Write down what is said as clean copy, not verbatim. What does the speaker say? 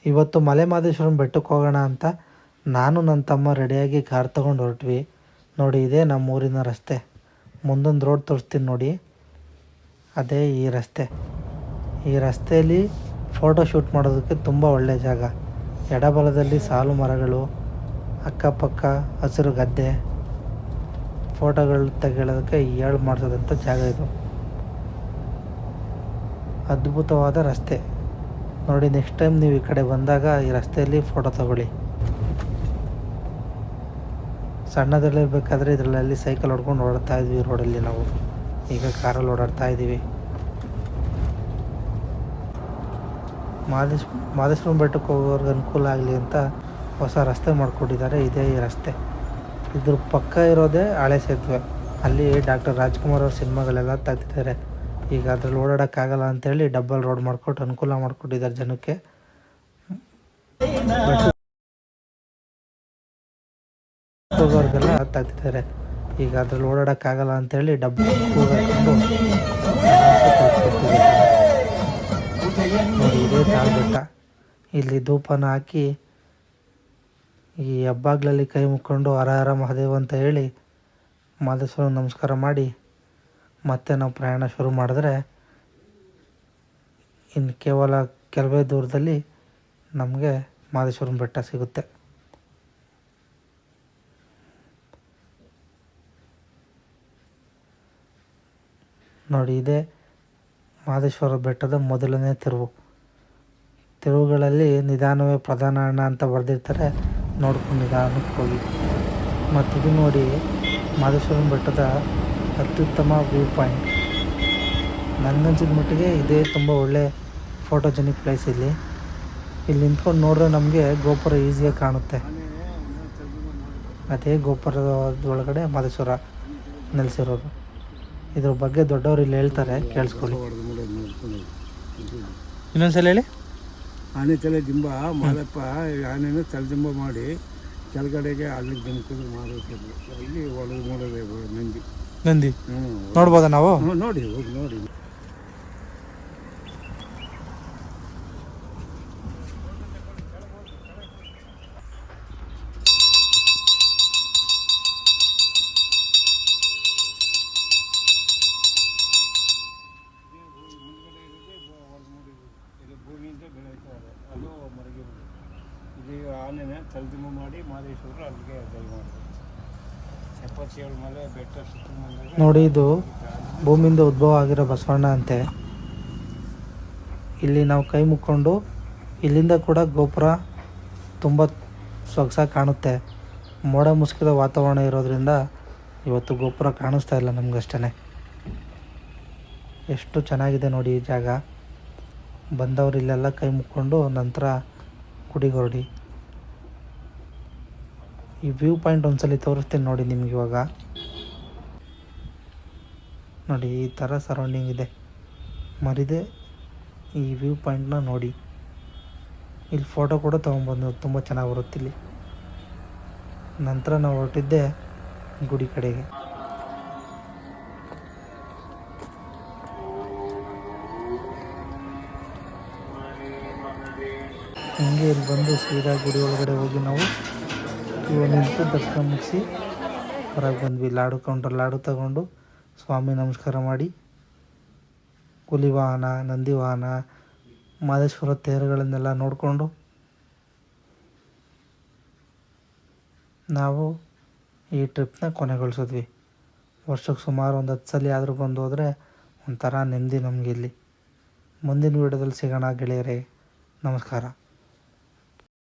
ಇವತ್ತು ಮಲೆ ಮಹದೇಶ್ವರನ ಬೆಟ್ಟಕ್ಕೆ ಹೋಗೋಣ ಅಂತ ನಾನು ನನ್ನ ತಮ್ಮ ರೆಡಿಯಾಗಿ ಕಾರ್ ತೊಗೊಂಡು ಹೊರಟ್ವಿ. ನೋಡಿ ಇದೇ ನಮ್ಮ ಊರಿನ ರಸ್ತೆ. ಮುಂದೊಂದು ರೋಡ್ ತೋರಿಸ್ತೀನಿ ನೋಡಿ, ಅದೇ ಈ ರಸ್ತೆ. ಈ ರಸ್ತೆಯಲ್ಲಿ ಫೋಟೋ ಶೂಟ್ ಮಾಡೋದಕ್ಕೆ ತುಂಬ ಒಳ್ಳೆಯ ಜಾಗ. ಎಡಬಲದಲ್ಲಿ ಸಾಲು ಮರಗಳು, ಅಕ್ಕಪಕ್ಕ ಹಸಿರು ಗದ್ದೆ, ಫೋಟೋಗಳು ತೆಗೆಯೋದಕ್ಕೆ ಏಳು ಮಾಡಿಸೋದಂಥ ಜಾಗ ಇದು. ಅದ್ಭುತವಾದ ರಸ್ತೆ ನೋಡಿ. ನೆಕ್ಸ್ಟ್ ಟೈಮ್ ನೀವು ಈ ಕಡೆ ಬಂದಾಗ ಈ ರಸ್ತೆಯಲ್ಲಿ ಫೋಟೋ ತಗೊಳ್ಳಿ. ಸಣ್ಣದಲ್ಲಿರಬೇಕಾದ್ರೆ ಇದರಲ್ಲಿ ಸೈಕಲ್ ಹೊಡ್ಕೊಂಡು ಓಡಾಡ್ತಾ ಇದ್ವಿ ರೋಡಲ್ಲಿ. ನಾವು ಈಗ ಕಾರಲ್ಲಿ ಓಡಾಡ್ತಾ ಇದ್ದೀವಿ. ಮಹದೇಶ್ವರನ ಬೆಟ್ಟಕ್ಕೆ ಹೋಗೋರ್ಗೆ ಅನುಕೂಲ ಆಗಲಿ ಅಂತ ಹೊಸ ರಸ್ತೆ ಮಾಡಿಕೊಟ್ಟಿದ್ದಾರೆ. ಇದೇ ಈ ರಸ್ತೆ. ಇದ್ರ ಪಕ್ಕ ಇರೋದೇ ಹಳೆ ಸೇತುವೆ. ಅಲ್ಲಿ ಡಾಕ್ಟರ್ ರಾಜ್ಕುಮಾರ್ ಅವ್ರ ಸಿನಿಮಾಗಳೆಲ್ಲ ತೆಗ್ದಿದ್ದಾರೆ. ಈಗ ಅದ್ರಲ್ಲಿ ಓಡಾಡೋಕ್ಕಾಗಲ್ಲ ಅಂತೇಳಿ ಡಬಲ್ ರೋಡ್ ಮಾಡಿಕೊಟ್ಟು ಅನುಕೂಲ ಮಾಡಿಕೊಟ್ಟಿದ್ದಾರೆ ಜನಕ್ಕೆ. ಹೋಗೋರ್ಗೆಲ್ಲ ತೆಗ್ದಿದ್ದಾರೆ. ಈಗ ಅದ್ರಲ್ಲಿ ಓಡಾಡೋಕ್ಕಾಗಲ್ಲ ಅಂತೇಳಿ ಡಬಲ್ ಕೂಗಾಕೊಂಡು ನೋಡಿ ಇದೇ ತಾಳ್ಬೆಟ್ಟ. ಇಲ್ಲಿ ಧೂಪನ ಹಾಕಿ ಈ ಹೆಬ್ಬಾಗ್ಲಲ್ಲಿ ಕೈ ಮುಕ್ಕೊಂಡು ಹರ ಹರ ಮಹಾದೇವ ಅಂತ ಹೇಳಿ ಮಹದೇಶ್ವರ ನಮಸ್ಕಾರ ಮಾಡಿ ಮತ್ತೆ ನಾವು ಪ್ರಯಾಣ ಶುರು ಮಾಡಿದ್ರೆ ಇನ್ನು ಕೇವಲ ಕೆಲವೇ ದೂರದಲ್ಲಿ ನಮಗೆ ಮಹದೇಶ್ವರನ ಬೆಟ್ಟ ಸಿಗುತ್ತೆ. ನೋಡಿ ಇದೇ ಮಹದೇಶ್ವರ ಬೆಟ್ಟದ ಮೊದಲನೇ ತಿರುವು. ತಿರುವುಗಳಲ್ಲಿ ನಿಧಾನವೇ ಪ್ರಧಾನ ಅಣ್ಣ ಅಂತ ಬರೆದಿರ್ತಾರೆ, ನೋಡ್ಕೊಂಡು ನಿಧಾನಕ್ಕೆ ಹೋಗಿ. ಮತ್ತು ಇದು ನೋಡಿ ಮಹದೇಶ್ವರನ ಬೆಟ್ಟದ ಅತ್ಯುತ್ತಮ ವ್ಯೂ ಪಾಯಿಂಟ್. ನನಗನ್ಸಿದ ಮಟ್ಟಿಗೆ ಇದೇ ತುಂಬ ಒಳ್ಳೆ ಫೋಟೋಜೆನಿಕ್ ಪ್ಲೇಸ್. ಇಲ್ಲಿ ನಿಂತ್ಕೊಂಡು ನೋಡಿದ್ರೆ ನಮಗೆ ಗೋಪುರ ಈಸಿಯಾಗಿ ಕಾಣುತ್ತೆ. ಅದೇ ಗೋಪುರದ ಒಳಗಡೆ ಮಹದೇಶ್ವರ ನೆಲೆಸಿರೋದು. ಇದ್ರ ಬಗ್ಗೆ ದೊಡ್ಡವರು ಇಲ್ಲಿ ಹೇಳ್ತಾರೆ, ಕೇಳಿಸ್ಕೊಳ್ಳಿ. ಇನ್ನೊಂದ್ಸಲ ಹೇಳಿ. ಆನೆ ತಲೆ ದಿಂಬ ಮಾದಪ್ಪ ಆನೆನ ತಲೆದಿಂಬ ಮಾಡಿ ಕೆಳಗಡೆಗೆ ಅಲ್ಲಿ ದಿಂಬಿದ್ರು ಮಾರುತ್ತಿದ್ರು. ಇಲ್ಲಿ ಒಳಗೆ ನೋಡೋದೇ ನಂದಿ ನೋಡ್ಬೋದಾ ನಾವು? ನೋಡಿ ಹೋಗಿ ನೋಡಿ. ಭೂಮಿಯಿಂದ ಬೆಳೆಯುತ್ತಾರೆ, ಅದು ಮರಗಿರುವುದು. ಇದು ಆನೆನ ತಲೆದಿಂಬ ಮಾಡಿ ಮಹದೇಶ್ವರರು ಅಲ್ಲಿಗೆ ದಯ ಮಾಡ್ತಾರೆ. 77 ಮಲೆ ಬೆಟ್ಟ ಸುತ್ತ ನೋಡಿ. ಇದು ಭೂಮಿಯಿಂದ ಉದ್ಭವ ಆಗಿರೋ ಬಸವಣ್ಣ ಅಂತೆ. ಇಲ್ಲಿ ನಾವು ಕೈ ಮುಕ್ಕೊಂಡು ಇಲ್ಲಿಂದ ಕೂಡ ಗೋಪುರ ತುಂಬ ಸೊಗಸಾಗಿ ಕಾಣುತ್ತೆ. ಮೋಡ ಮುಸುಕಿದ ವಾತಾವರಣ ಇರೋದ್ರಿಂದ ಇವತ್ತು ಗೋಪುರ ಕಾಣಿಸ್ತಾ ಇಲ್ಲ ನಮಗಷ್ಟೇ. ಎಷ್ಟು ಚೆನ್ನಾಗಿದೆ ನೋಡಿ ಈ ಜಾಗ. ಬಂದವರು ಇಲ್ಲೆಲ್ಲ ಕೈ ಮುಕ್ಕೊಂಡು ನಂತರ ಗುಡಿಗೆ ಹೊರಡಿ. ಈ ವ್ಯೂ ಪಾಯಿಂಟ್ ಒಂದ್ಸಲಿ ತೋರಿಸ್ತೀನಿ ನೋಡಿ ನಿಮ್ಗೆ. ಇವಾಗ ನೋಡಿ ಈ ಥರ ಸರೌಂಡಿಂಗ್ ಇದೆ. ಮರಿದೆ ಈ ವ್ಯೂ ಪಾಯಿಂಟ್ನ ನೋಡಿ. ಇಲ್ಲಿ ಫೋಟೋ ಕೂಡ ತೊಗೊಂಬಂದು ತುಂಬ ಚೆನ್ನಾಗಿ ಬರುತ್ತೆ ಇಲ್ಲಿ. ನಂತರ ನಾವು ಹೊರಟಿದ್ದೆ ಗುಡಿ ಕಡೆಗೆ. ಹಿಂಗೆ ಇಲ್ಲಿ ಬಂದು ಸೀದಾ ಗುಡಿ ಒಳಗಡೆ ಹೋಗಿ ನಾವು ನಿಂತು ದರ್ಶನ ಮುಗಿಸಿ ಹೊರಗೆ ಬಂದ್ವಿ. ಲಾಡು ಕೌಂಟರ್ ಲಾಡು ತಗೊಂಡು ಸ್ವಾಮಿ ನಮಸ್ಕಾರ ಮಾಡಿ ಹುಲಿ ವಾಹನ, ನಂದಿ ವಾಹನ, ಮಹದೇಶ್ವರ ತೇರುಗಳನ್ನೆಲ್ಲ ನೋಡಿಕೊಂಡು ನಾವು ಈ ಟ್ರಿಪ್ನ ಕೊನೆಗೊಳಿಸಿದ್ವಿ. ವರ್ಷಕ್ಕೆ ಸುಮಾರು ಒಂದು 10 ಸಲ ಆದರೂ ಬಂದು ಹೋದರೆ ಒಂಥರ ನೆಮ್ಮದಿ ನಮಗೆ ಇಲ್ಲಿ. ಮುಂದಿನ ವೀಡಿಯೋದಲ್ಲಿ ಸಿಗೋಣ ಗೆಳೆಯರೇ. ನಮಸ್ಕಾರ.